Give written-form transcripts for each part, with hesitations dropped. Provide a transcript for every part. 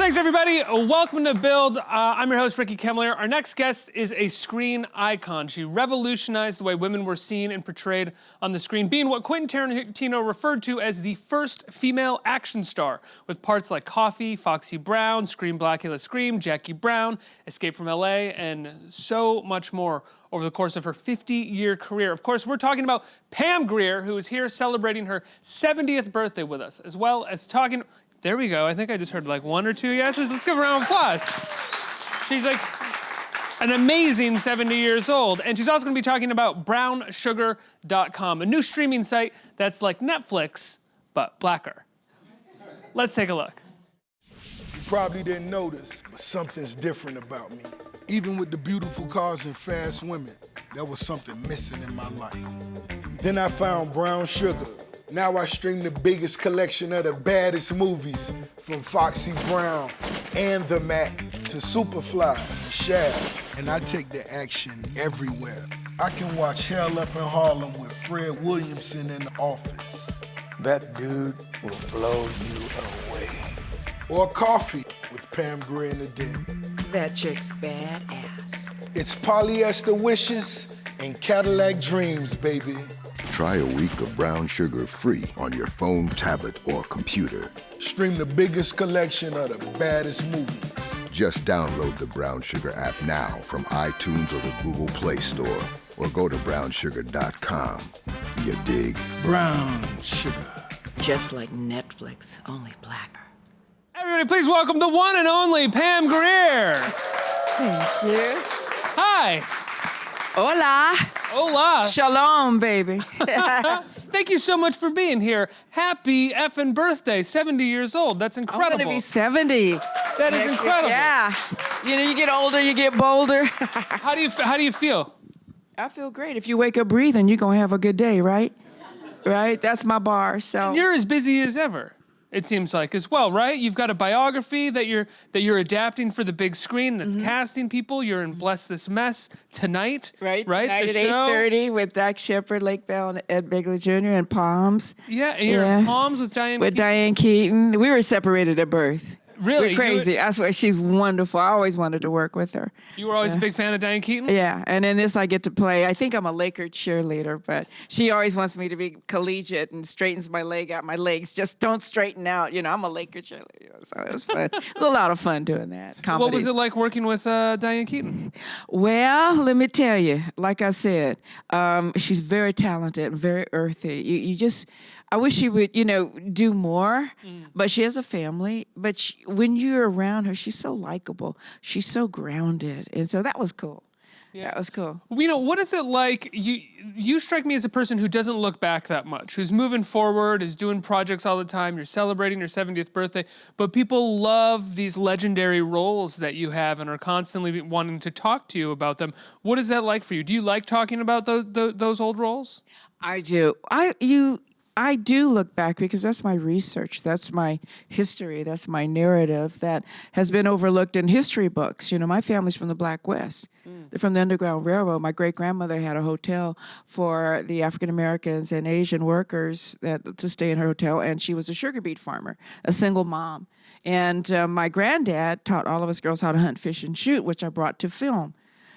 Thanks, everybody. Welcome to Build. I'm your host, Ricky Kemler. Our next guest is a screen icon. She revolutionized the way women were seen and portrayed on the screen, being what Quentin Tarantino referred to as the first female action star, with parts like Coffee, Foxy Brown, Scream Blackula Scream, Jackie Brown, Escape from LA, and so much more over the course of her 50-year career. Of course, we're talking about Pam Grier, who is here celebrating her 70th birthday with us, as well as talking... There we go. I think I just heard like one or two yeses. Let's give her a round of applause. She's like an amazing 70 years old. And she's also going to be talking about brownsugar.com, a new streaming site that's like Netflix, but blacker. Let's take a look. You probably didn't notice, but something's different about me. Even with the beautiful cars and fast women, there was something missing in my life. Then I found Brown Sugar. Now I stream the biggest collection of the baddest movies, from Foxy Brown and The Mac to Superfly, Shaft, and I take the action everywhere. I can watch Hell Up in Harlem with Fred Williamson in The Office. That dude will blow you away. Or Coffee with Pam Grier in the Den. That chick's badass. It's Polyester Wishes and Cadillac Dreams, baby. Try a week of Brown Sugar free on your phone, tablet, or computer. Stream the biggest collection of the baddest movies. Just download the Brown Sugar app now from iTunes or the Google Play Store, or go to brownsugar.com. You dig? Brown Sugar. Just like Netflix, only blacker. Everybody, please welcome the one and only Pam Grier. Thank you. Hi. Hola. Hola. Shalom, baby. Thank you so much for being here. Happy effing birthday, 70 years old. That's incredible. I'm gonna be 70. That is incredible. Yeah. You know, you get older, you get bolder. How do you feel? I feel great. If you wake up breathing, you're gonna have a good day, right? Right? That's my bar. So And you're as busy as ever, it seems like, as well, right? You've got a biography that you're adapting for the big screen that's casting people. You're in Bless This Mess tonight. Right? Right? Tonight The at show. 8:30 with Dak Shepard, Lake Bell, and Ed Begley Jr. and Palms. Yeah, and you're in Palms with Diane With Keaton. Diane Keaton. We were separated at birth. Really? We're crazy. I swear, she's wonderful. I always wanted to work with her. You were always a big fan of Diane Keaton? Yeah, and in this I get to play, I think I'm a Laker cheerleader, but she always wants me to be collegiate and straightens my leg out. My legs just don't straighten out. You know, I'm a Laker cheerleader, you know, so it was fun. It was a lot of fun doing that. What was it like working with Diane Keaton? Well, let me tell you, like I said, she's very talented and very earthy. You just, I wish she would, you know, do more, but she has a family. But when you're around her, she's so likable. She's so grounded. And so that was cool. Yeah. That was cool. You know, what is it like? You strike me as a person who doesn't look back that much, who's moving forward, is doing projects all the time. You're celebrating your 70th birthday, but people love these legendary roles that you have and are constantly wanting to talk to you about them. What is that like for you? Do you like talking about those old roles? I do. I do look back because that's my research, that's my history, that's my narrative that has been overlooked in history books. You know, my family's from the Black West. They're from the Underground Railroad. My great-grandmother had a hotel for the African Americans and Asian workers to stay in her hotel, and she was a sugar beet farmer, a single mom. And my granddad taught all of us girls how to hunt, fish, and shoot, which I brought to film.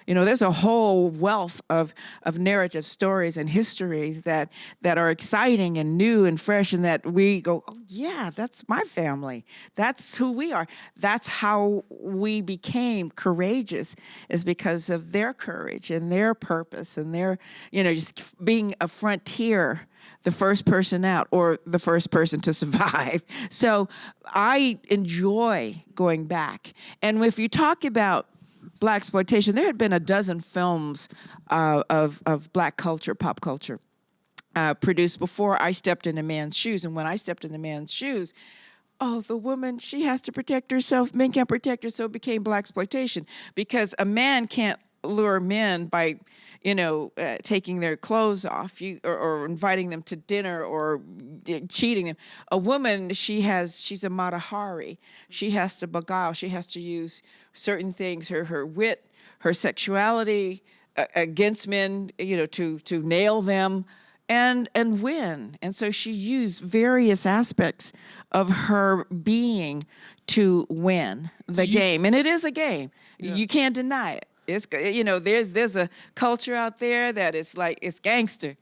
You know, there's a whole wealth of narrative stories and histories that are exciting and new and fresh, and that we go, oh, yeah, that's my family. That's who we are. That's how we became courageous, is because of their courage and their purpose and their, you know, just being a frontier, the first person out or the first person to survive. So I enjoy going back. And if you talk about blaxploitation, there had been a dozen films of black culture, pop culture, produced before I stepped in a man's shoes. And when I stepped in the man's shoes, oh, the woman, she has to protect herself. Men can't protect her, so it became blaxploitation. Because a man can't lure men by, you know, taking their clothes off, or inviting them to dinner, or cheating them. A woman, she's a matahari. She has to beguile. She has to use certain things, her wit, her sexuality against men, you know, to nail them. and win. And so she used various aspects of her being to win the game. And it is a game. Yeah. You can't deny it. It's, you know, there's a culture out there that is like, it's gangster.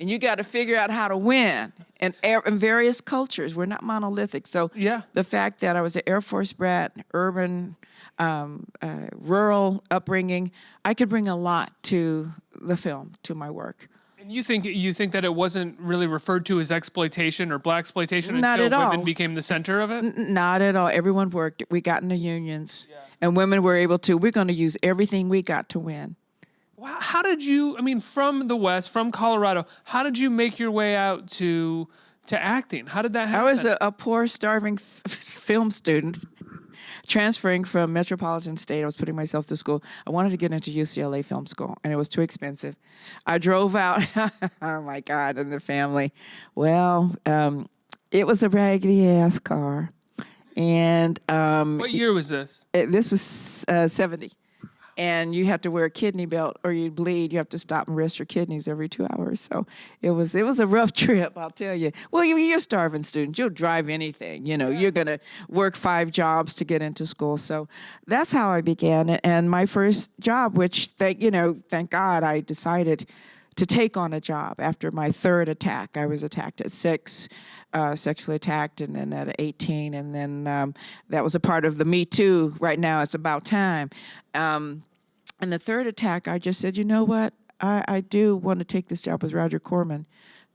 And you got to figure out how to win. And in various cultures, we're not monolithic. So yeah. The fact that I was an Air Force brat, urban, rural upbringing, I could bring a lot to the film, to my work. And you think that it wasn't really referred to as exploitation or black exploitation Not until at women all. became the center of it? Not at all. Everyone worked. We got in the unions, and women were able to. We're going to use everything we got to win. How did you? I mean, from the West, from Colorado, how did you make your way out to acting? How did that happen? I was a poor, starving film student, transferring from Metropolitan State. I was putting myself through school. I wanted to get into UCLA Film School, and it was too expensive. I drove out. Oh my God! And the family. Well, it was a raggedy ass car, and what year was this? This was 70. And you have to wear a kidney belt or you bleed. You have to stop and rest your kidneys every 2 hours. So it was a rough trip, I'll tell you. Well, you're a starving student. You'll drive anything. You know, you're going to work 5 jobs to get into school. So that's how I began. And my first job, which, thank God I decided to take on a job after my 3rd attack. I was attacked at 6, sexually attacked, and then at 18, and then that was a part of the Me Too. Right now, it's about time. And the 3rd attack, I just said, you know what? I do want to take this job with Roger Corman.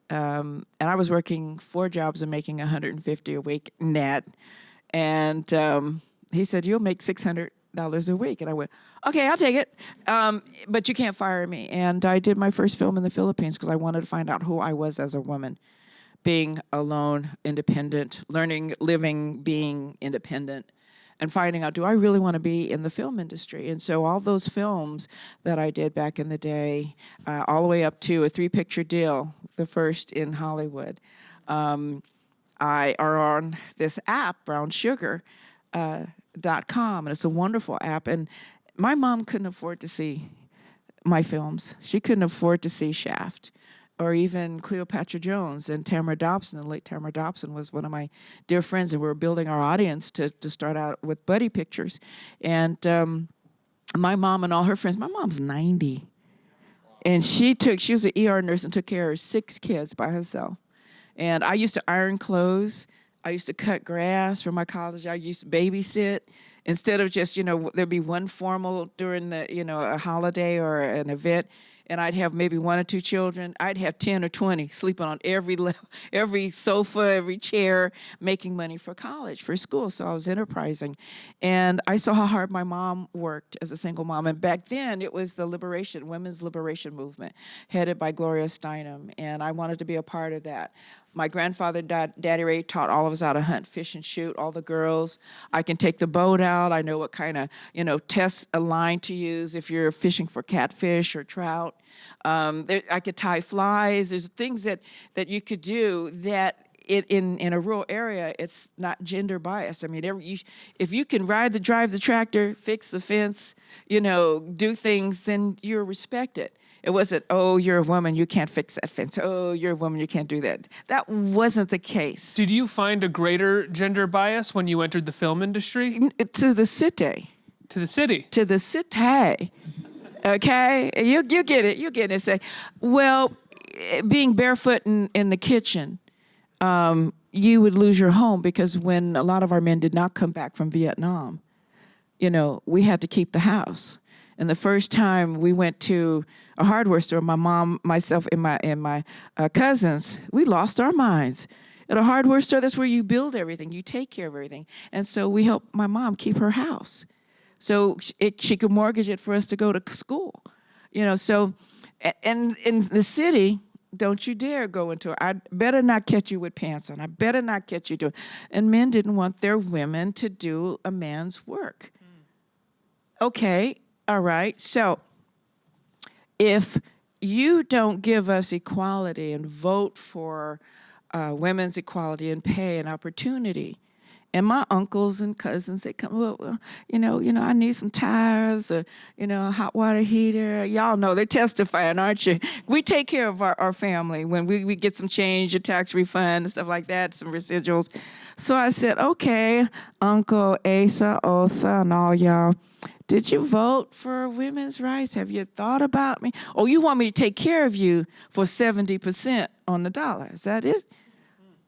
And I was working 4 jobs and making $150 a week net. And he said, you'll make $600 a week. And I went, okay, I'll take it. But you can't fire me. And I did my first film in the Philippines because I wanted to find out who I was as a woman. Being alone, independent, learning, living, being independent, and finding out, do I really want to be in the film industry? And so all those films that I did back in the day, all the way up to a 3-picture deal, the first in Hollywood, are on this app, brownsugar.com, and it's a wonderful app. And my mom couldn't afford to see my films. She couldn't afford to see Shaft, or even Cleopatra Jones and Tamara Dobson. The late Tamara Dobson was one of my dear friends, and we were building our audience to start out with buddy pictures. And my mom and all her friends, my mom's 90. And she was an ER nurse and took care of 6 kids by herself. And I used to iron clothes. I used to cut grass for my college. I used to babysit. Instead of just, there'd be one formal during the, a holiday or an event, and I'd have maybe 1 or 2 children. I'd have 10 or 20 sleeping on every sofa, every chair, making money for college, for school. So I was enterprising. And I saw how hard my mom worked as a single mom. And back then, it was the women's liberation movement, headed by Gloria Steinem. And I wanted to be a part of that. My grandfather, Daddy Ray, taught all of us how to hunt, fish, and shoot, all the girls. I can take the boat out. I know what kind of, test a line to use if you're fishing for catfish or trout. I could tie flies. There's things that you could do that in a rural area, it's not gender biased. I mean, if you can drive the tractor, fix the fence, do things, then you're respected. It wasn't, oh, you're a woman, you can't fix that fence. Oh, you're a woman, you can't do that. That wasn't the case. Did you find a greater gender bias when you entered the film industry? To the city. To the city? To the city. Okay? You get it. You get it. Say, well, being barefoot in the kitchen, you would lose your home because when a lot of our men did not come back from Vietnam, we had to keep the house. And the first time we went to a hardware store, my mom, myself, and my cousins, we lost our minds. At a hardware store, that's where you build everything. You take care of everything. And so we helped my mom keep her house. So she could mortgage it for us to go to school. So, and in the city, don't you dare go into it. I better not catch you with pants on. I better not catch you doing. And men didn't want their women to do a man's work. Okay. All right, so if you don't give us equality and vote for women's equality and pay and opportunity, And my uncles and cousins, they come, well, I need some tires or, a hot water heater. Y'all know, they're testifying, aren't you? We take care of our family when we get some change, a tax refund and stuff like that, some residuals. So I said, okay, Uncle Asa, Otha, and all y'all, did you vote for women's rights? Have you thought about me? Oh, you want me to take care of you for 70% on the dollar. Is that it?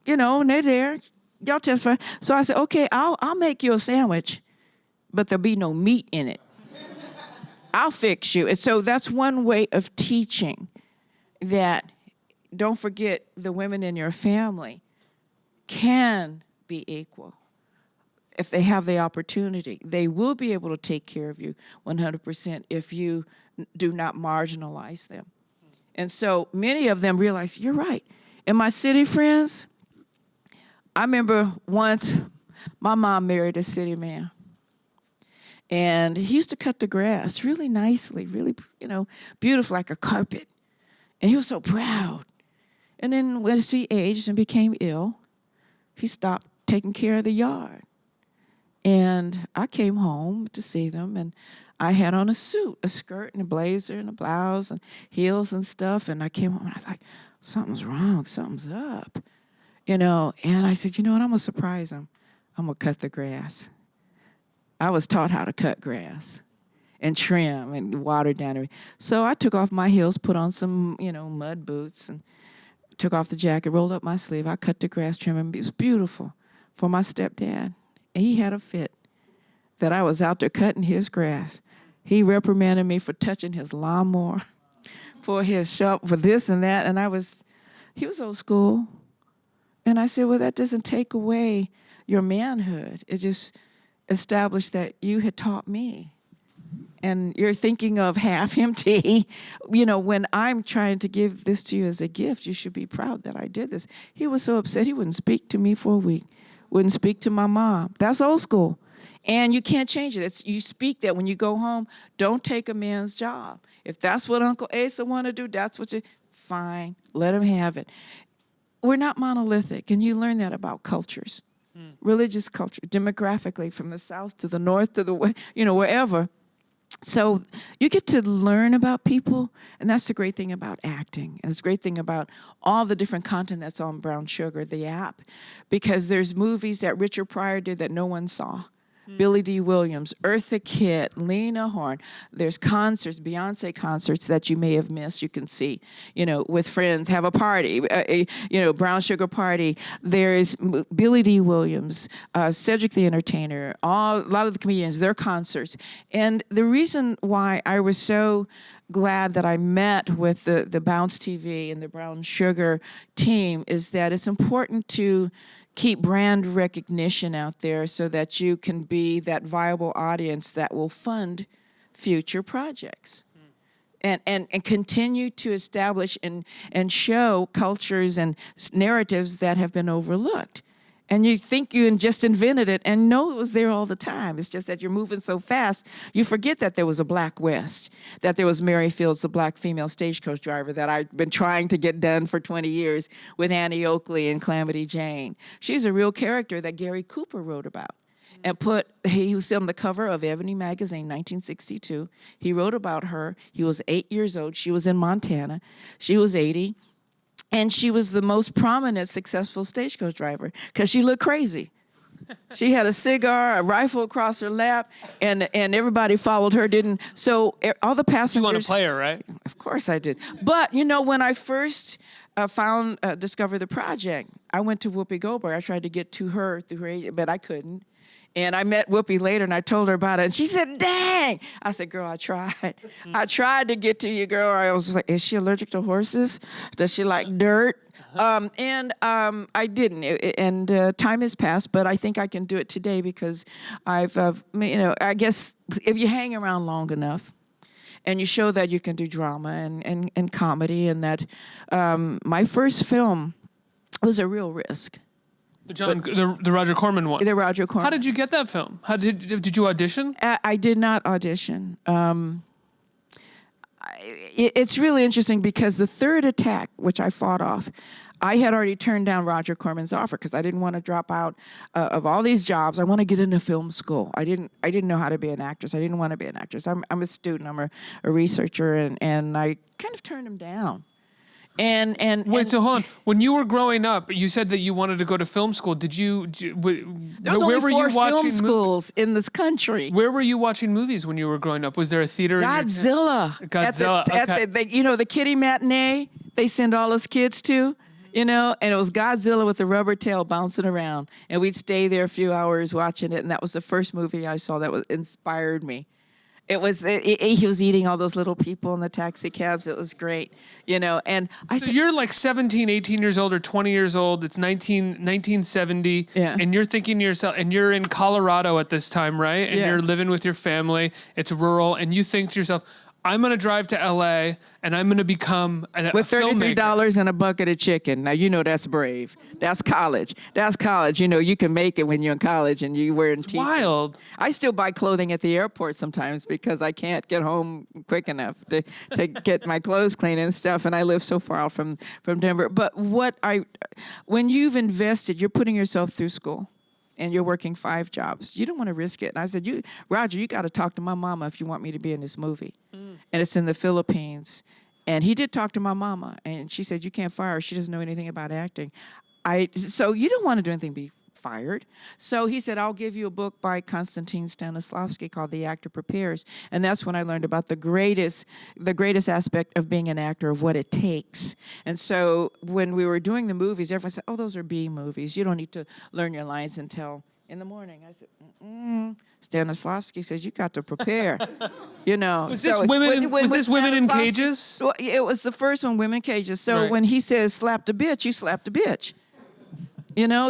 And they're there. Y'all testify. So I said, okay, I'll make you a sandwich, but there'll be no meat in it. I'll fix you. And so that's one way of teaching that don't forget the women in your family can be equal. If they have the opportunity, they will be able to take care of you 100% if you do not marginalize them. And so many of them realize, you're right. In my city friends, I remember once my mom married a city man. And he used to cut the grass really nicely, really, beautiful, like a carpet. And he was so proud. And then as he aged and became ill, he stopped taking care of the yard. And I came home to see them, and I had on a suit, a skirt and a blazer and a blouse and heels and stuff. And I came home, and I was like, something's wrong, something's up. And I said, you know what, I'm going to surprise him. I'm going to cut the grass. I was taught how to cut grass and trim and water down. So I took off my heels, put on some, mud boots, and took off the jacket, rolled up my sleeve. I cut the grass, trimmed, it was beautiful for my stepdad. And he had a fit that I was out there cutting his grass. He reprimanded me for touching his lawnmower, for his shop, for this and that. And he was old school. And I said, well, that doesn't take away your manhood. It just established that you had taught me. And you're thinking of half empty. When I'm trying to give this to you as a gift, you should be proud that I did this. He was so upset he wouldn't speak to me for a week. Wouldn't speak to my mom. That's old school. And you can't change it. You speak that when you go home, don't take a man's job. If that's what Uncle Asa want to do, that's what fine, let him have it. We're not monolithic, and you learn that about cultures. Religious culture, demographically, from the south to the north to the west, wherever. So you get to learn about people, and that's the great thing about acting. And it's a great thing about all the different content that's on Brown Sugar, the app, because there's movies that Richard Pryor did that no one saw. Billy D. Williams, Eartha Kitt, Lena Horne. There's concerts, Beyonce concerts that you may have missed. You can see, with friends, have a party, Brown Sugar party. There's Billy D. Williams, Cedric the Entertainer, a lot of the comedians, their concerts. And the reason why I was so glad that I met with the Bounce TV and the Brown Sugar team is that it's important to keep brand recognition out there so that you can be that viable audience that will fund future projects. And continue to establish and show cultures and narratives that have been overlooked. And you think you just invented it, and no, it was there all the time. It's just that you're moving so fast, you forget that there was a Black West, that there was Mary Fields, the Black female stagecoach driver that I've been trying to get done for 20 years with Annie Oakley and Calamity Jane. She's a real character that Gary Cooper wrote about. And he was on the cover of Ebony magazine, 1962. He wrote about her. He was 8 years old. She was in Montana. She was 80. And she was the most prominent, successful stagecoach driver because she looked crazy. She had a cigar, a rifle across her lap, and everybody followed her. So all the passengers. You want to play her, right? Of course I did. But when I first discovered the project, I went to Whoopi Goldberg. I tried to get to her through her agent, but I couldn't. And I met Whoopi later, and I told her about it. And she said, dang. I said, girl, I tried. I tried to get to you, girl. I was like, is she allergic to horses? Does she like dirt? I didn't. And time has passed, but I think I can do it today because I guess if you hang around long enough, and you show that you can do drama and comedy, and that my first film was a real risk. The Roger Corman one. The Roger Corman. How did you get that film? How did you audition? I did not audition. It's really interesting because the third attack, which I fought off, I had already turned down Roger Corman's offer because I didn't want to drop out of all these jobs. I want to get into film school. I didn't know how to be an actress. I didn't want to be an actress. I'm a student. I'm a researcher, and I kind of turned him down. Wait, so hold on. When you were growing up, you said that you wanted to go to film school. Did you? There where was only were 4 you watching film schools in this country. Where were you watching movies when you were growing up? Was there a theater? Godzilla. Godzilla. At the the kiddie matinee they send all us kids to, and it was Godzilla with the rubber tail bouncing around, and we'd stay there a few hours watching it, and that was the first movie I saw that inspired me. It was he was eating all those little people in the taxi cabs. It was great, And I said, you're like 17, 18 years old or 20 years old. It's 1970. Yeah. And you're thinking to yourself, and you're in Colorado at this time, right? And Yeah. you're living with your family. It's rural. And you think to yourself, I'm going to drive to LA and I'm going to become a with filmmaker. $33 and a bucket of chicken. Now, that's brave. That's college. That's college. You can make it when you're in college and you're wearing t-shirts. Wild. I still buy clothing at the airport sometimes because I can't get home quick enough to get my clothes clean and stuff, and I live so far out from Denver. But when you've invested, you're putting yourself through school, and you're working 5 jobs. You don't want to risk it. And I said, Roger, you got to talk to my mama if you want me to be in this movie. And it's in the Philippines. And he did talk to my mama, and she said, you can't fire her. She doesn't know anything about acting. So you don't want to do anything, be fired. So he said, I'll give you a book by Konstantin Stanislavski called The Actor Prepares. And that's when I learned about the greatest aspect of being an actor, of what it takes. And so when we were doing the movies, everyone said, oh, those are B movies. You don't need to learn your lines until in the morning. I said, Stanislavski says, you got to prepare. Was this women in cages? Well, it was the first one, Women in Cages. So Right. when he says slap the bitch, you slap the bitch.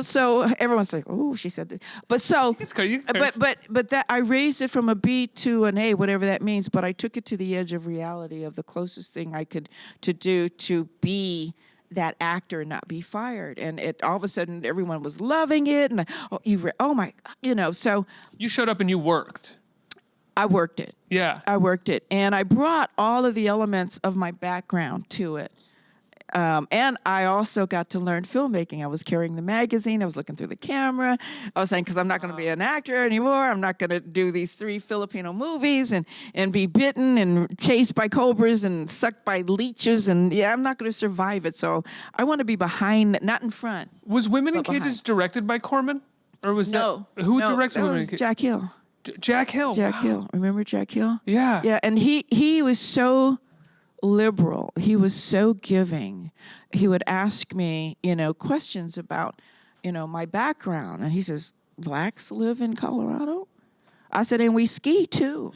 So everyone's like, oh, she said that. But so, but that I raised it from a B to an A, whatever that means. But I took it to the edge of reality, of the closest thing I could to do to be that actor and not be fired. And all of a sudden, everyone was loving it. And so You showed up and you worked. I worked it. Yeah. I worked it, and I brought all of the elements of my background to it. And I also got to learn filmmaking. I was carrying the magazine. I was looking through the camera. I was saying, because I'm not going to be an actor anymore. I'm not going to do these 3 Filipino movies and be bitten and chased by cobras and sucked by leeches. And I'm not going to survive it. So I want to be behind, not in front. Was Women in Cages behind. directed by Corman? Or was No. Who No, directed that Women was in Cages? Jack Hill. Jack Hill. Jack Wow. Hill. Remember Jack Hill? Yeah. Yeah, and he was so liberal. He was so giving. He would ask me, questions about, my background. And he says, blacks live in Colorado? I said, and we ski too.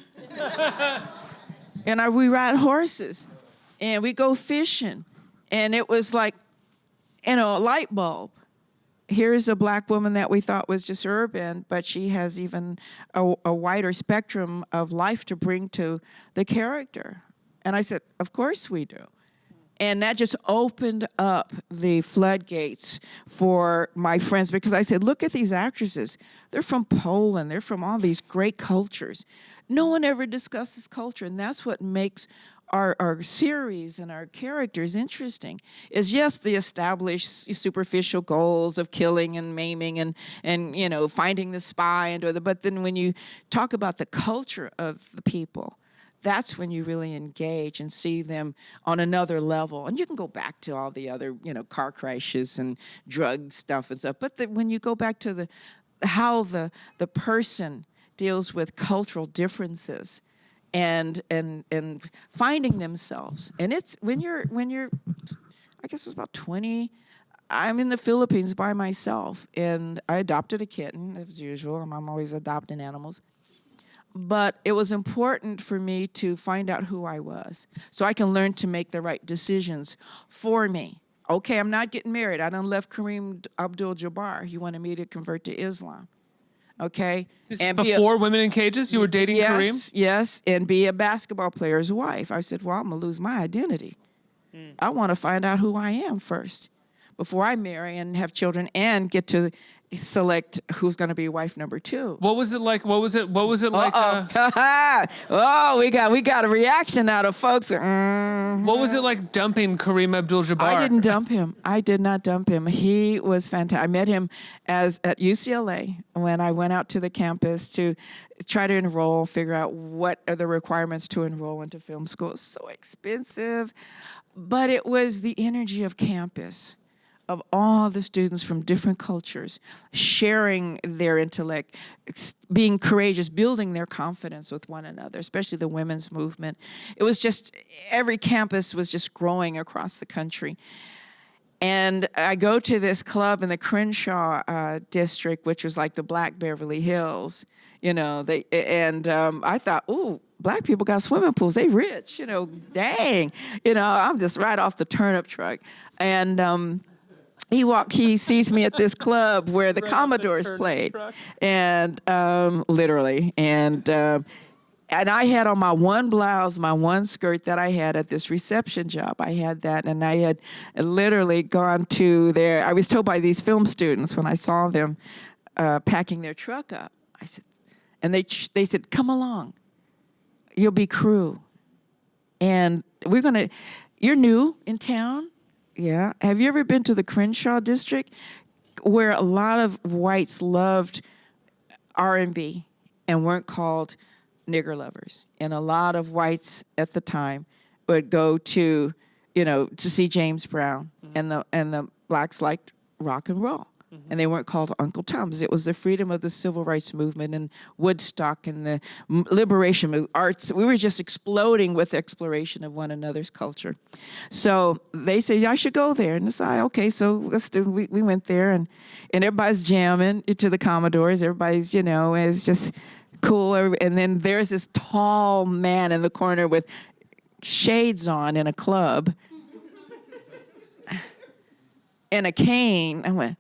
And we ride horses. And we go fishing. And it was like, a light bulb. Here's a black woman that we thought was just urban, but she has even a wider spectrum of life to bring to the character. And I said, of course we do. And that just opened up the floodgates for my friends, because I said, look at these actresses. They're from Poland. They're from all these great cultures. No one ever discusses culture, and that's what makes our series and our characters interesting. Is yes, the established superficial goals of killing and maiming and finding the spy, but then when you talk about the culture of the people, that's when you really engage and see them on another level. And you can go back to all the other, car crashes and drug stuff and stuff. But when you go back to how the person deals with cultural differences and finding themselves. And it's when you're I guess it was about 20. I'm in the Philippines by myself, and I adopted a kitten, as usual. I'm always adopting animals. But it was important for me to find out who I was so I can learn to make the right decisions for me. Okay, I'm not getting married. I done left Kareem Abdul-Jabbar. He wanted me to convert to Islam. Okay? And before Women in Cages, you were dating Kareem? Yes, and be a basketball player's wife. I said, well, I'm going to lose my identity. I want to find out who I am first before I marry and have children and get to select who's going to be wife number 2. What was it like? What was it like? Oh, we got a reaction out of folks. What was it like dumping Kareem Abdul-Jabbar? I didn't dump him. I did not dump him. He was fantastic. I met him at UCLA when I went out to the campus to try to enroll, figure out what are the requirements to enroll into film school. It's so expensive, but it was the energy of campus, of all the students from different cultures, sharing their intellect, being courageous, building their confidence with one another, especially the women's movement. It was just, every campus was just growing across the country. And I go to this club in the Crenshaw district, which was like the Black Beverly Hills, you know, I thought, ooh, Black people got swimming pools, they rich, you know, dang. You know, I'm just right off the turnip truck. And he sees me at this club where the Commodores played, and literally, and I had on my one blouse, my one skirt that I had at this reception job. I had that, and I had literally gone to there. I was told by these film students when I saw them packing their truck up. I said, and they said, "Come along, you'll be crew, and you're new in town." Yeah. Have you ever been to the Crenshaw district where a lot of whites loved R&B and weren't called nigger lovers? And a lot of whites at the time would go to, you know, to see James Brown, and the blacks liked rock and roll. And they weren't called Uncle Toms. It was the freedom of the civil rights movement and Woodstock and the liberation movement, arts. We were just exploding with exploration of one another's culture. So they said, I should go there. And I said, okay, so let's do. We went there, and everybody's jamming to the Commodores. Everybody's, you know, it's just cool. And then there's this tall man in the corner with shades on in a club and a cane. I went,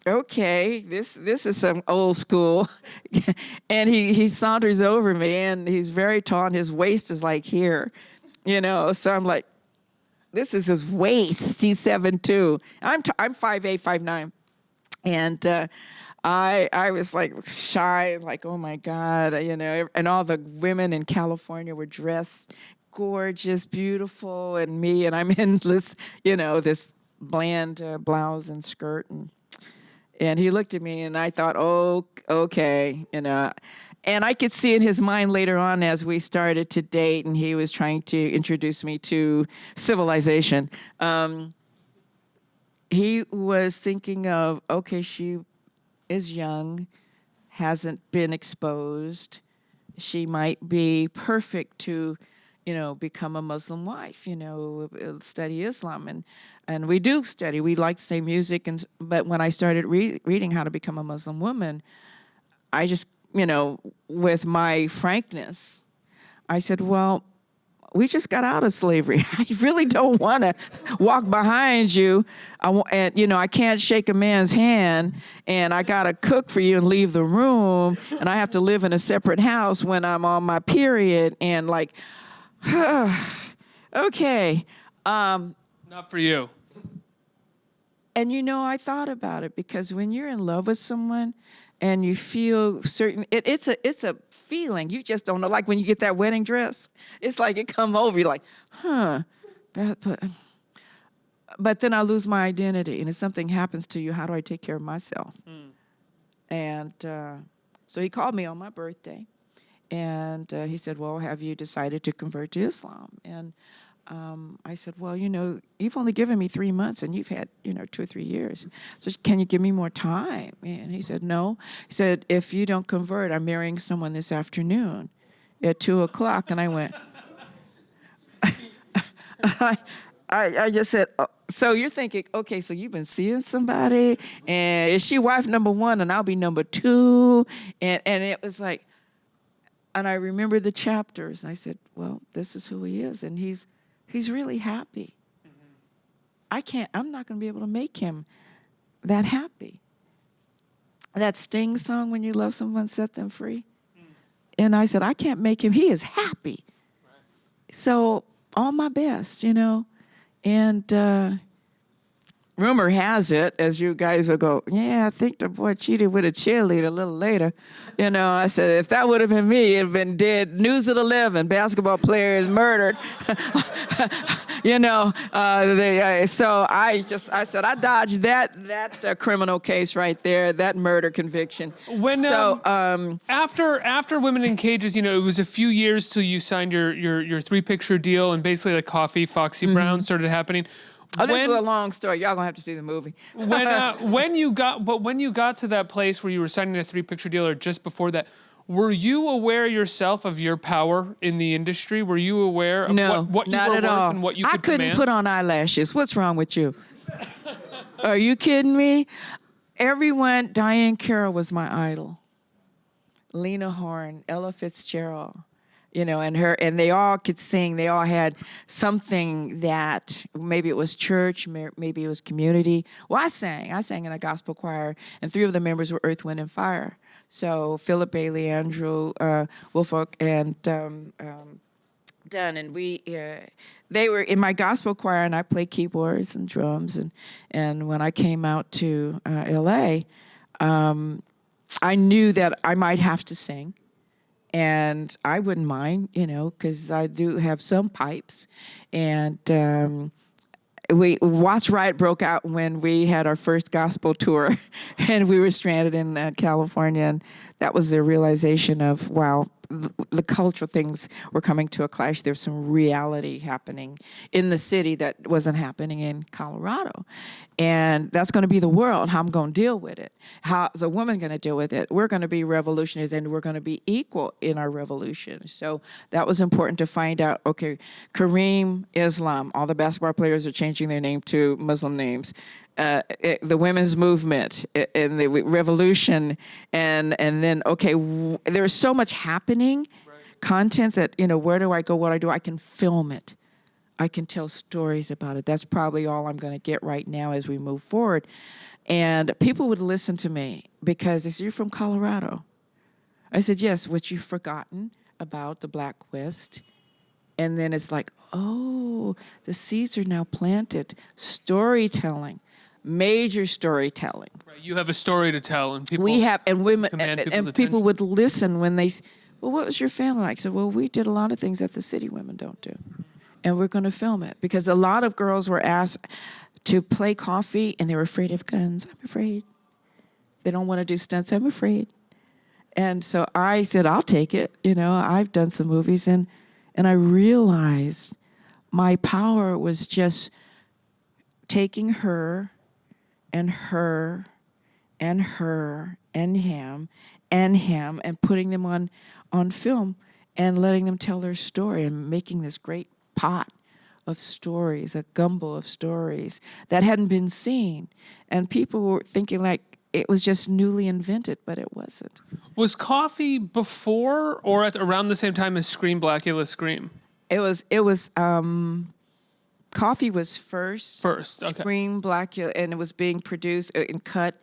okay, this is some old school. And he saunters over me, and he's very tall, and his waist is like here, you know. So I'm like, this is his waist. He's 7'2". I'm 5'8", 5'9". And I was like shy, like, oh my God, you know. And all the women in California were dressed gorgeous, beautiful, and I'm in this, you know, this bland blouse and skirt, and he looked at me, and I thought, oh, okay, you know. And I could see in his mind later on as we started to date, and he was trying to introduce me to civilization. He was thinking of, okay, she is young, hasn't been exposed. She might be perfect to, you know, become a Muslim wife, you know, study Islam. And we do study. We like the same music. But when I started reading how to become a Muslim woman, I just, you know, with my frankness, I said, well, we just got out of slavery. I really don't want to walk behind you. And, you know, I can't shake a man's hand, and I got to cook for you and leave the room, and I have to live in a separate house when I'm on my period. And like, okay. Not for you. And, you know, I thought about it, because when you're in love with someone and you feel certain, it's a feeling. You just don't know. Like when you get that wedding dress, it's like it come over. You're like, but then I lose my identity. And if something happens to you, how do I take care of myself? And so he called me on my birthday. And he said, well, have you decided to convert to Islam? And I said, well, you know, you've only given me 3 months, and you've had, you know, 2 or 3 years. So can you give me more time? And he said, no. He said, if you don't convert, I'm marrying someone this afternoon at 2:00. And I went, I just said, oh, so you're thinking, okay, so you've been seeing somebody, and is she wife number 1, and I'll be number 2? And it was like, and I remember the chapters. And I said, well, this is who he is, and he's really happy. I'm not going to be able to make him that happy. That Sting song, when you love someone, set them free. And I said, I can't make him. He is happy. Right. So all my best, you know. And rumor has it, as you guys will go, yeah, I think the boy cheated with a cheerleader a little later. You know, I said, if that would have been me, it'd have been dead. News at 11, basketball player is murdered. You know, so I said, I dodged that criminal case right there, that murder conviction. After Women in Cages, you know, it was a few years till you signed your 3-picture deal, and basically like Coffee, Foxy Brown started happening. Oh, this is a long story. Y'all gonna have to see the movie. when you got to that place where you were signing a 3-picture deal, or just before that, were you aware yourself of your power in the industry? Were you aware of what you not were at worth all. and what you I could couldn't command? put on eyelashes. What's wrong with you? Are you kidding me? Everyone, Diane Carroll was my idol. Lena Horne, Ella Fitzgerald, you know, and they all could sing. They all had something that maybe it was church, maybe it was community. Well, I sang in a gospel choir, and 3 of the members were Earth, Wind, and Fire. So Philip Bailey, Andrew Woolfolk, and Dunn, and they were in my gospel choir, and I played keyboards and drums. And when I came out to L.A., I knew that I might have to sing, and I wouldn't mind, you know, because I do have some pipes. And Watts Riot broke out when we had our first gospel tour, and we were stranded in California, and that was the realization of, wow, the cultural things were coming to a clash. There's some reality happening in the city that wasn't happening in Colorado. And that's going to be the world, how I'm going to deal with it. How is a woman going to deal with it? We're going to be revolutionaries, and we're going to be equal in our revolution. So that was important to find out, okay, Kareem, Islam, all the basketball players are changing their name to Muslim names. The women's movement and the revolution, and then, okay, there's so much happening, content that, you know, where do I go, what I do? I can film it. I can tell stories about it. That's probably all I'm going to get right now as we move forward. And people would listen to me because they said, you're from Colorado. I said, yes, what you've forgotten about the Black West. And then it's like, oh, the seeds are now planted. Storytelling. Major storytelling. Right, you have a story to tell, and people. We have, and women, and people would listen when they. Well, what was your family like? I said, well, we did a lot of things that the city women don't do, and we're going to film it because a lot of girls were asked to play Coffee, and they were afraid of guns. I'm afraid. They don't want to do stunts. I'm afraid. And so I said, I'll take it. You know, I've done some movies, and I realized my power was just taking her and her and her and him and putting them on film and letting them tell their story and making this great pot of stories, a gumbo of stories that hadn't been seen. And people were thinking like it was just newly invented, but it wasn't. Was Coffee before or around the same time as Scream, Blackula, Scream? It was Coffee was first. First, okay. Scream, Blackula, and it was being produced and cut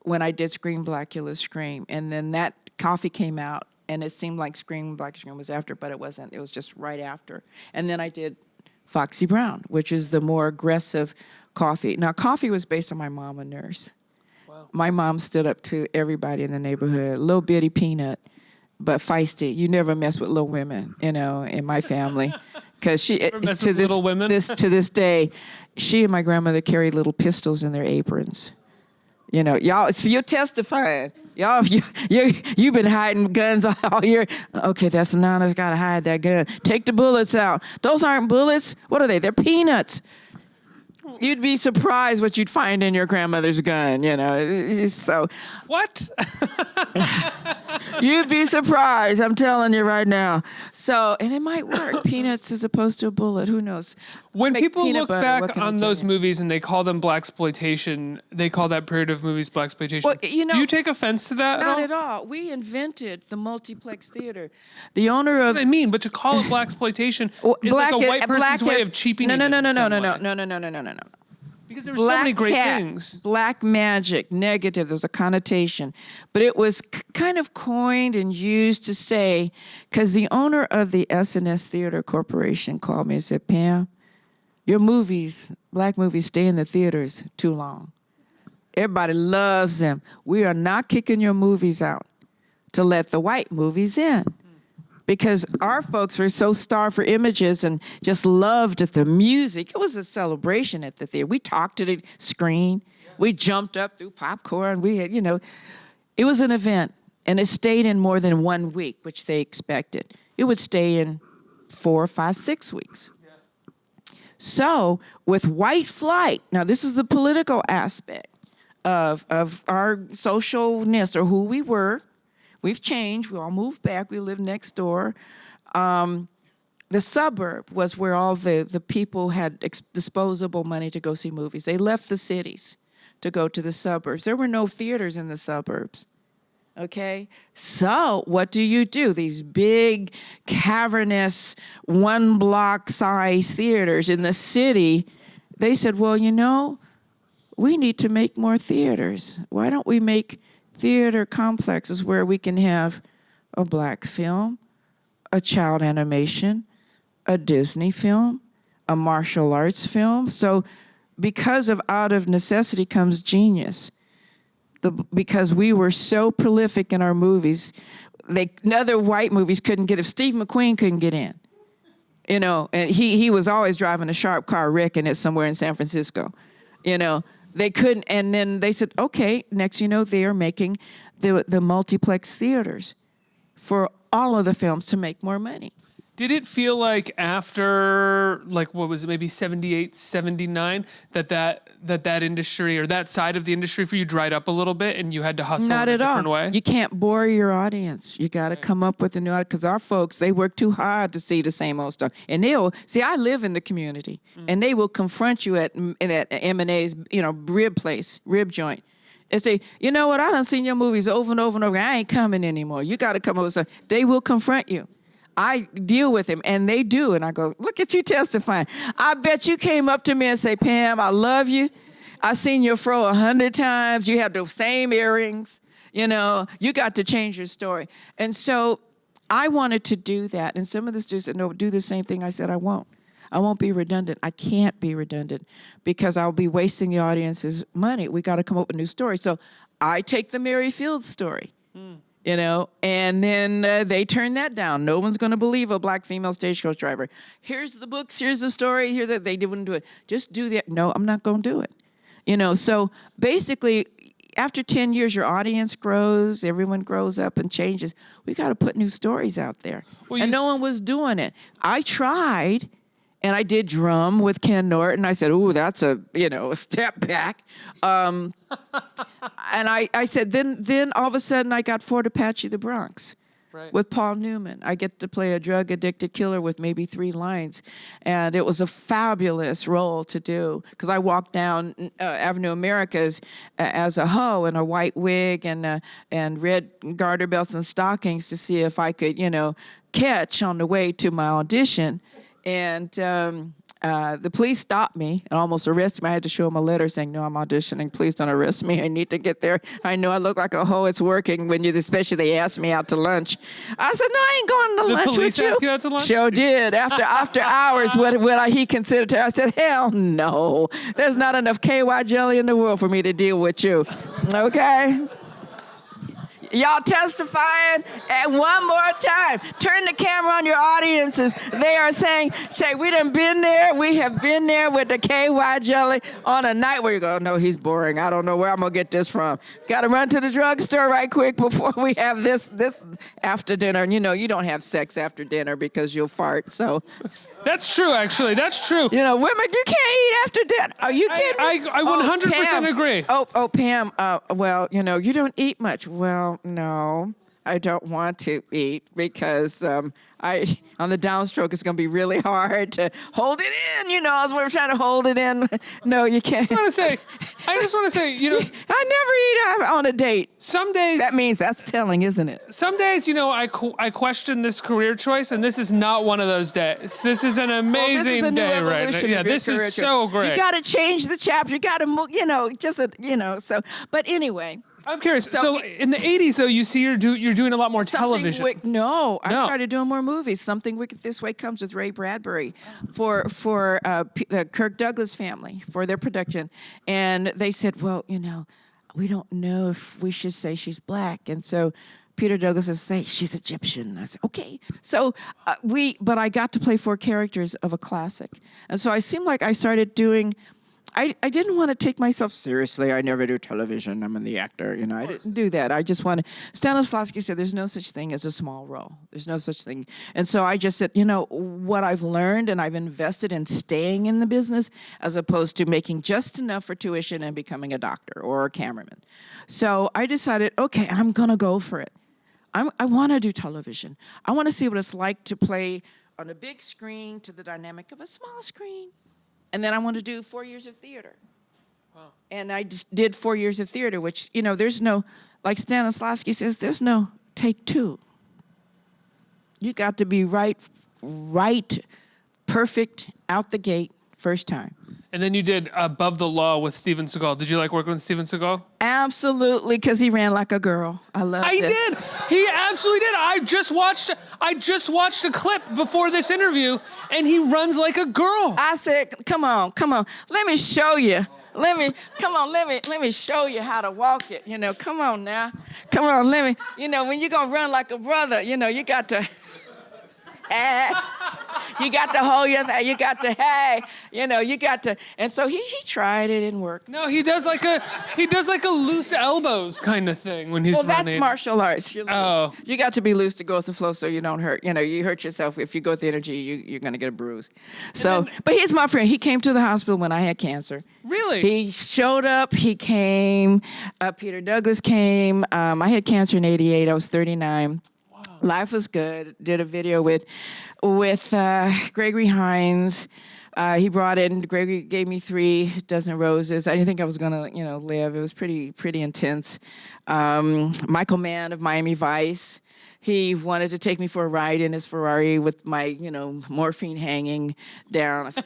when I did Scream, Blackula, Scream. And then that Coffee came out, and it seemed like Scream, Blackula, Scream was after, but it wasn't. It was just right after. And then I did Foxy Brown, which is the more aggressive Coffee. Now, Coffee was based on my mom, a nurse. Wow. My mom stood up to everybody in the neighborhood, little bitty peanut, but feisty. You never mess with little women, you know, in my family. Because to this day, she and my grandmother carried little pistols in their aprons. You know, y'all. So you're testifying. Y'all, you've been hiding guns all year. Okay, that's Nana's got to hide that gun. Take the bullets out. Those aren't bullets. What are they? They're peanuts. You'd be surprised what you'd find in your grandmother's gun. You know, so what? You'd be surprised. I'm telling you right now. So, and it might work. Peanuts as opposed to a bullet. Who knows? When people look back on those movies and they call them blaxploitation, they call that period of movies blaxploitation. Well, you know, do you take offense to that? Not at all. We invented the multiplex theater. The owner of. I mean, but to call it blaxploitation is like a white person's way of cheapening it. No. Because there were so many great things. Black magic, negative, there's a connotation. But it was kind of coined and used to say, because the owner of the S&S Theater Corporation called me and said, Pam, your movies, black movies, stay in the theaters too long. Everybody loves them. We are not kicking your movies out to let the white movies in. Because our folks were so starved for images and just loved the music. It was a celebration at the theater. We talked to the screen. We jumped up through popcorn. We had, it was an event. And it stayed in more than 1 week, which they expected. It would stay in 4, 5, 6 weeks. So with white flight, now this is the political aspect of our socialness or who we were. We've changed. We all moved back. We live next door. The suburb was where all the people had disposable money to go see movies. They left the cities to go to the suburbs. There were no theaters in the suburbs. Okay? So what do? These big, cavernous, one-block size theaters in the city, they said, well, we need to make more theaters. Why don't we make theater complexes where we can have a black film, a child animation, a Disney film, a martial arts film? So because of out of necessity comes genius. Because we were so prolific in our movies, other white movies couldn't get, if Steve McQueen couldn't get in, and he was always driving a sharp car, wrecking it somewhere in San Francisco, they couldn't, and then they said, okay, next they are making the multiplex theaters for all of the films to make more money. Did it feel like after, what was it, maybe 78, 79, that industry or that side of the industry for you dried up a little bit and you had to hustle in a different way? You can't bore your audience. You got to come up with a new audience because our folks, they work too hard to see the same old stuff. And I live in the community, and they will confront you at M&A's, rib joint. They say, you know what, I done seen your movies over and over and over. I ain't coming anymore. You got to come up with something. They will confront you. I deal with them, and they do. And I go, look at you testifying. I bet you came up to me and say, Pam, I love you. I've seen your fro 100 times. You have the same earrings. You got to change your story. And so I wanted to do that. And some of the students said, no, do the same thing. I said, I won't. I won't be redundant. I can't be redundant because I'll be wasting the audience's money. We got to come up with new stories. So I take the Mary Fields story. And then they turn that down. No one's going to believe a black female stagecoach driver. Here's the books, here's the story, here's that. They wouldn't do it. Just do that. No, I'm not going to do it. So basically, after 10 years, your audience grows, everyone grows up and changes. We got to put new stories out there. And no one was doing it. I tried. And I did drum with Ken Norton. I said, ooh, that's a step back. And I said, then all of a sudden I got Fort Apache, the Bronx with Paul Newman. I get to play a drug-addicted killer with maybe 3 lines. And it was a fabulous role to do because I walked down Avenue Americas as a hoe in a white wig and red garter belts and stockings to see if I could, catch on the way to my audition. And the police stopped me and almost arrested me. I had to show them a letter saying, no, I'm auditioning. Please don't arrest me. I need to get there. I know I look like a hoe. It's working especially they asked me out to lunch. I said, no, I ain't going to lunch with you. The police asked you out to lunch? Sure did. After hours, what he considered to, I said, hell no. There's not enough KY jelly in the world for me to deal with you. Okay? Y'all testifying, and one more time, turn the camera on your audiences. They are saying, we done been there. We have been there with the KY jelly on a night where you go, no, he's boring. I don't know where I'm going to get this from. Got to run to the drugstore right quick before we have this after dinner. You don't have sex after dinner because you'll fart, so. That's true, actually. That's true. Women, you can't eat after dinner. Are you kidding me? I 100% agree. Pam, well, you don't eat much. Well, no, I don't want to eat because on the downstroke, it's going to be really hard to hold it in. As we're trying to hold it in. No, you can't. I just want to say, I never eat on a date. Some days. That means that's telling, isn't it? Some days, I question this career choice, and this is not one of those days. This is an amazing day right now. Yeah, this is so great. You got to change the chapter. You got to move, so. But anyway. I'm curious. So in the 80s, though, you see you're doing a lot more television. No, I started doing more movies. Something Wicked This Way comes with Ray Bradbury for the Kirk Douglas family for their production. And they said, well, we don't know if we should say she's black. And so Peter Douglas says, say she's Egyptian. I said, okay. So but I got to play 4 characters of a classic. And so I seemed like I started doing, I didn't want to take myself seriously. I never do television. I'm the actor. I didn't do that. I just wanted, Stanislavski said, there's no such thing as a small role. There's no such thing. And so I just said, what I've learned and I've invested in staying in the business as opposed to making just enough for tuition and becoming a doctor or a cameraman. So I decided, okay, I'm going to go for it. I want to do television. I want to see what it's like to play on a big screen to the dynamic of a small screen. And then I want to do 4 years of theater. Wow. And I just did 4 years of theater, which, there's no, like Stanislavski says, there's no take 2. You got to be right, perfect, out the gate, first time. And then you did Above the Law with Steven Seagal. Did you like working with Steven Seagal? Absolutely, because he ran like a girl. I loved it. I did. He absolutely did. I just watched a clip before this interview, and he runs like a girl. I said, come on. Let me show you. Let me show you how to walk it. Come on now. Come on, let me. When you're going to run like a brother, you got to... you got to hold your, you got to, and so he tried, it didn't work. No, he does like a loose elbows kind of thing when he's running. Well, that's martial arts. You're loose. You got to be loose to go with the flow so you don't hurt. You hurt yourself. If you go with the energy, you're going to get a bruise. So, but he's my friend. He came to the hospital when I had cancer. Really? He showed up. He came. Peter Douglas came. I had cancer in '88. I was 39. Life was good. Did a video with Gregory Hines. Gregory gave me 3 dozen roses. I didn't think I was gonna, live. It was pretty intense. Michael Mann of Miami Vice. He wanted to take me for a ride in his Ferrari with my, morphine hanging down. I said,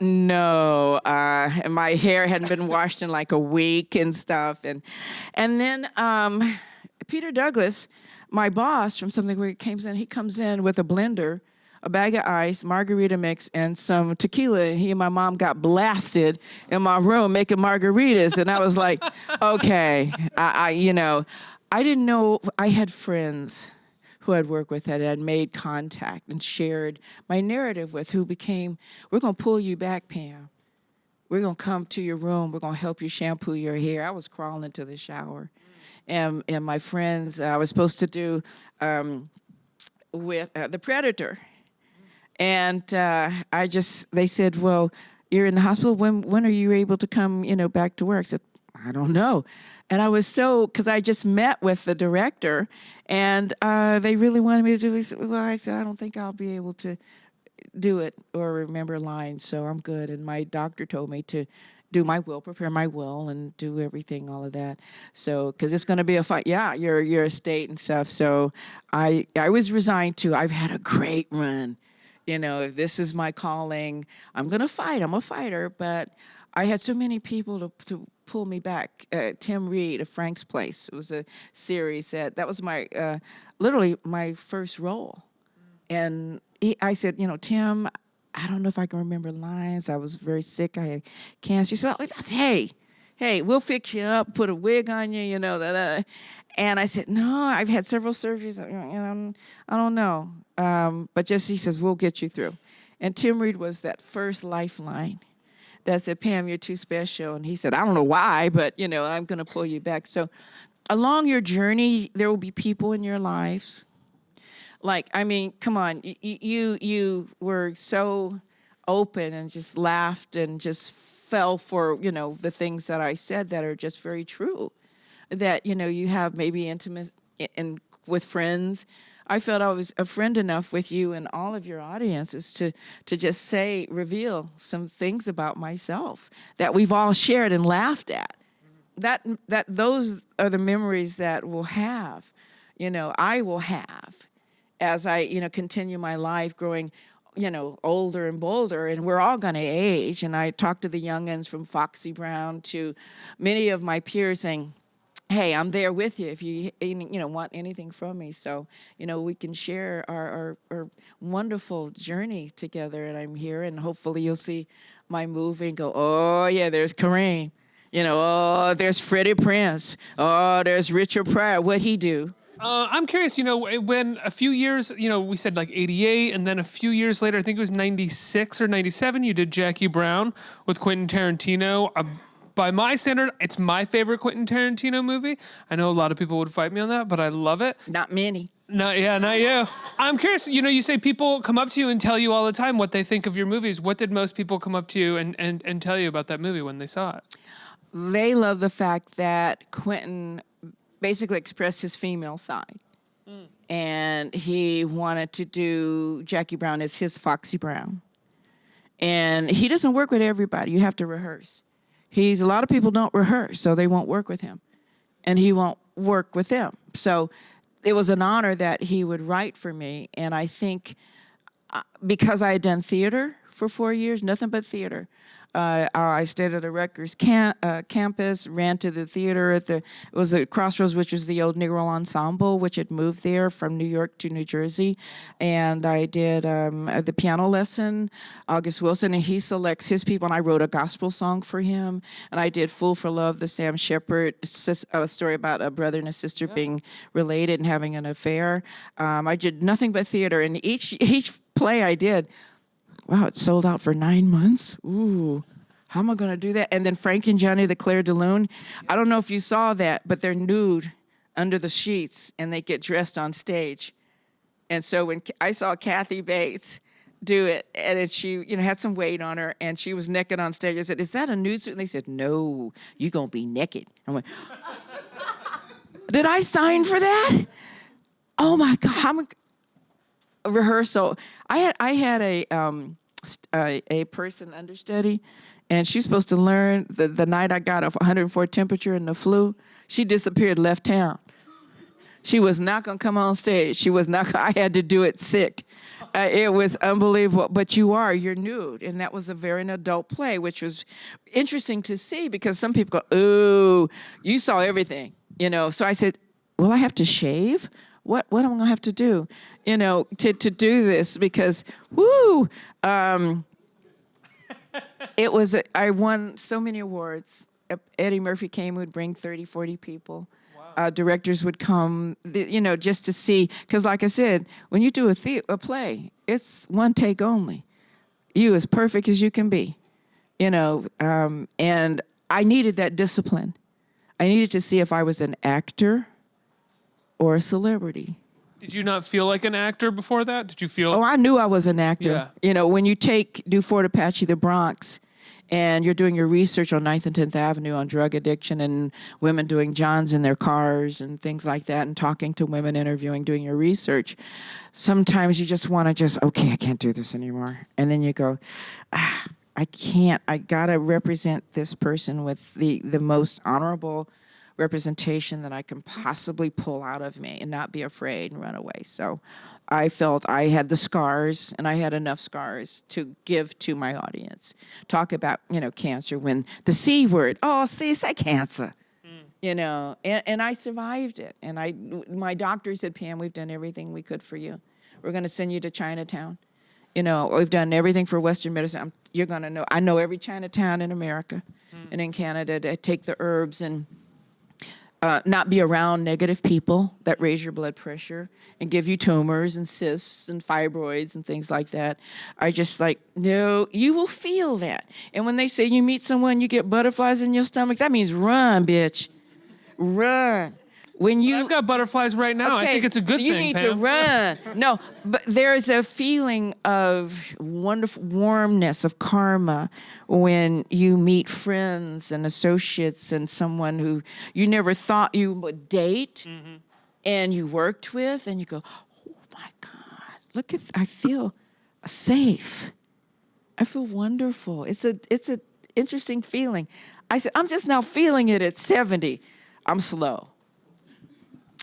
no. And my hair hadn't been washed in like a week and stuff. And then Peter Douglas, my boss from Something Where he comes in with a blender, a bag of ice, margarita mix, and some tequila. And he and my mom got blasted in my room making margaritas. And I was like, okay, I didn't know I had friends who I'd worked with that had made contact and shared my narrative with, who became, we're going to pull you back, Pam. We're going to come to your room. We're going to help you shampoo your hair. I was crawling to the shower. And my friends, I was supposed to do with The Predator. And they said, well, you're in the hospital. When are you able to come, back to work? I said, I don't know. And I was because I just met with the director, and they really wanted me to do it. Well, I said, I don't think I'll be able to do it or remember lines, so I'm good. And my doctor told me to do my will, prepare my will, and do everything, all of that. So, because it's going to be a fight. Yeah, your estate and stuff. So I was resigned to, I've had a great run. If this is my calling, I'm going to fight. I'm a fighter. But I had so many people to pull me back. Tim Reed of Frank's Place. It was a series that was my, literally my first role. And I said, Tim, I don't know if I can remember lines. I was very sick. I had cancer. She said, hey, we'll fix you up, put a wig on you, And I said, no, I've had several surgeries. I don't know. But he says, we'll get you through. And Tim Reed was that first lifeline that said, Pam, you're too special. And he said, I don't know why, but, I'm going to pull you back. So along your journey, there will be people in your lives. Come on, you were so open and just laughed and just fell for, the things that I said that are just very true. That, you have maybe intimate with friends. I felt I was a friend enough with you and all of your audiences to just reveal some things about myself that we've all shared and laughed at. That those are the memories that we'll have, I will have. As I, continue my life growing older and bolder, and we're all going to age. And I talked to the youngins from Foxy Brown to many of my peers saying, hey, I'm there with you if you want anything from me. So, we can share our wonderful journey together. And I'm here, and hopefully you'll see my movie and go, oh, yeah, there's Kareem. Oh, there's Freddie Prinze. Oh, there's Richard Pryor. What'd he do? I'm curious, when a few years, we said like 88, and then a few years later, I think it was 96 or 97, you did Jackie Brown with Quentin Tarantino. By my standard, it's my favorite Quentin Tarantino movie. I know a lot of people would fight me on that, but I love it. Not many. Not you. I'm curious, you say people come up to you and tell you all the time what they think of your movies. What did most people come up to you and tell you about that movie when they saw it? They love the fact that Quentin basically expressed his female side. And he wanted to do Jackie Brown as his Foxy Brown. And he doesn't work with everybody. You have to rehearse. A lot of people don't rehearse, so they won't work with him. And he won't work with them. So it was an honor that he would write for me. And I think because I had done theater for 4 years, nothing but theater, I stayed at a Rutgers campus, ran to the theater it was at Crossroads, which was the old Negro Ensemble, which had moved there from New York to New Jersey. And I did the piano lesson, August Wilson, and he selects his people, and I wrote a gospel song for him. And I did Fool for Love, the Sam Shepard, a story about a brother and a sister being related and having an affair. I did nothing but theater, and each play I did, wow, it sold out for 9 months. Ooh, how am I going to do that? And then Frank and Johnny, the Claire de Lune. I don't know if you saw that, but they're nude under the sheets, and they get dressed on stage. And so when I saw Kathy Bates do it, and she had some weight on her, and she was naked on stage, I said, is that a nude suit? And they said, no, you're going to be naked. I went, did I sign for that? Oh, my God. Rehearsal. I had a person understudy, and she's supposed to learn the night I got a 104 temperature and the flu. She disappeared, left town. She was not going to come on stage. She was not. I had to do it sick. It was unbelievable. But you're nude, and that was a very adult play, which was interesting to see because some people go, "Ooh, you saw everything," So I said, "Will I have to shave? What am I going to have to do, to do this?" Because, it was, I won so many awards. Eddie Murphy came, would bring 30, 40 people. Wow. Directors would come, just to see. Because like I said, when you do a play, it's one take only. You as perfect as you can be, and I needed that discipline. I needed to see if I was an actor or a celebrity. Did you not feel like an actor before that? Did you feel? Oh, I knew I was an actor. Yeah. When you do Fort Apache, the Bronx, and you're doing your research on 9th and 10th Avenue on drug addiction and women doing Johns in their cars and things like that, and talking to women, interviewing, doing your research, sometimes you just want to okay, I can't do this anymore. And then you go, I can't. I got to represent this person with the most honorable representation that I can possibly pull out of me and not be afraid and run away. So I felt I had the scars, and I had enough scars to give to my audience. Talk about, cancer, when the C word, say cancer, and I survived it. And my doctor said, Pam, we've done everything we could for you. We're going to send you to Chinatown. We've done everything for Western medicine. You're going to know. I know every Chinatown in America and in Canada to take the herbs and not be around negative people that raise your blood pressure and give you tumors and cysts and fibroids and things like that. I just no, you will feel that. And when they say you meet someone, you get butterflies in your stomach, that means run, bitch. Run. I've got butterflies right now. Okay, I think it's a good thing, you need Pam. to run. No, but there's a feeling of wonderful warmness, of karma, when you meet friends and associates and someone who you never thought you would date, and you worked with, and you go, oh my God, I feel safe. I feel wonderful. It's a interesting feeling. I said, I'm just now feeling it at 70. I'm slow.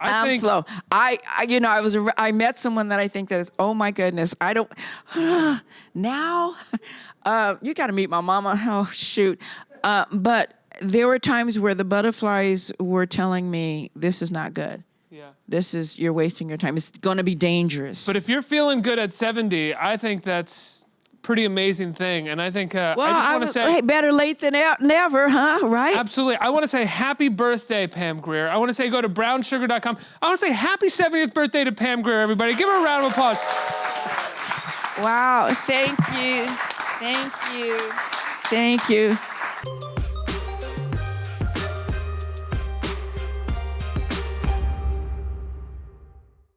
I'm slow. I met someone that I think that is, oh my goodness, I don't, now, you got to meet my mama. Oh, shoot. But there were times where the butterflies were telling me, this is not good. Yeah. You're wasting your time. It's going to be dangerous. But if you're feeling good at 70, I think that's pretty amazing thing. And I think, I just want to say. Hey, better late than never, huh? Right? Absolutely. I want to say happy birthday, Pam Grier. I want to say go to brownsugar.com. I want to say happy 70th birthday to Pam Grier, everybody. Give her a round of applause. Wow. Thank you. Thank you. Thank you.